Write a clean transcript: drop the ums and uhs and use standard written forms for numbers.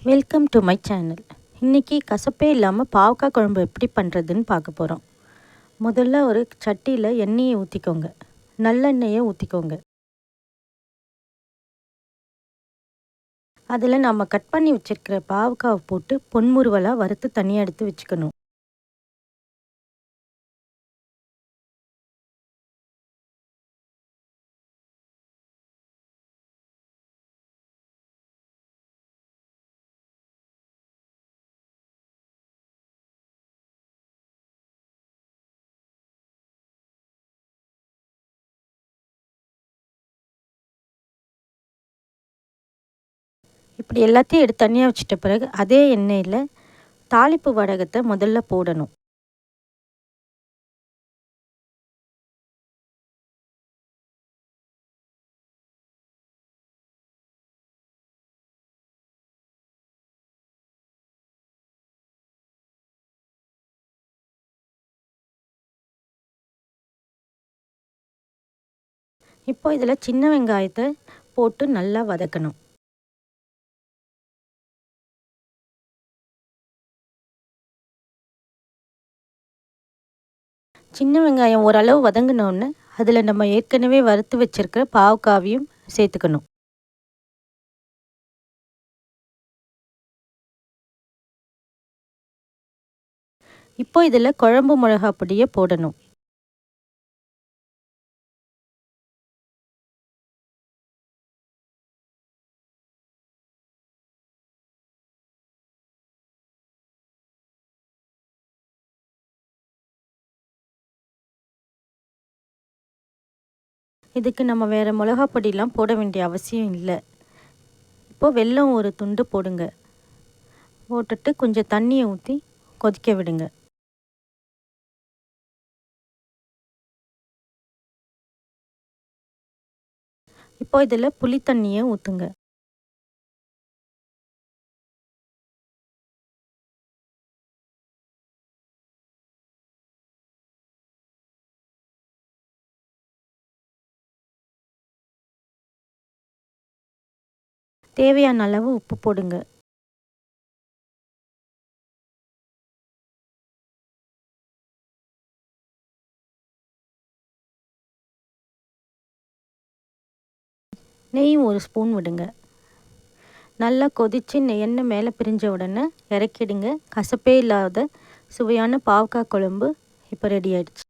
Welcome to my channel. இன்றைக்கி கசப்பே இல்லாமல் பாவக்காய் குழம்பு எப்படி பண்ணுறதுன்னு பார்க்க போகிறோம். முதல்ல ஒரு சட்டியில் எண்ணெயை ஊற்றிக்கோங்க. நல்லெண்ணெயை ஊற்றிக்கோங்க. அதில் நம்ம கட் பண்ணி வச்சுருக்கிற பாவக்காவை போட்டு பொன்முறுவலாக வறுத்து தனியாக எடுத்து வச்சுக்கணும். இப்படி எல்லாத்தையும் எடுத்து தனியாக வச்சிட்ட பிறகு அதே எண்ணெயில் தாளிப்பு வடகத்தை முதல்ல போடணும். இப்போ இதில் சின்ன வெங்காயத்தை போட்டு நல்லா வதக்கணும். சின்ன வெங்காயம் ஓரளவு வதங்கினோன்னு அதில் நம்ம ஏற்கனவே வறுத்து வச்சுருக்கிற பாவக்காவையும் சேர்த்துக்கணும். இப்போ இதில் குழம்பு மிளகாய் பொடியை போடணும். இதுக்கு நம்ம வேறு மிளகா பொடியெலாம் போட வேண்டிய அவசியம் இல்லை. இப்போது வெல்லம் ஒரு துண்டு போடுங்க. போட்டுட்டு கொஞ்சம் தண்ணியை ஊற்றி கொதிக்க விடுங்க. இப்போ இதில் புளி தண்ணியை ஊற்றுங்க. தேவையான அளவு உப்பு போடுங்க. நெய் ஒரு ஸ்பூன் விடுங்க. நல்லா கொதித்து எண்ணெய் மேலே பிரிஞ்ச உடனே இறக்கிடுங்க. கசப்பே இல்லாத சுவையான பாவக்காய் குழம்பு இப்போ ரெடி ஆயிடுச்சு.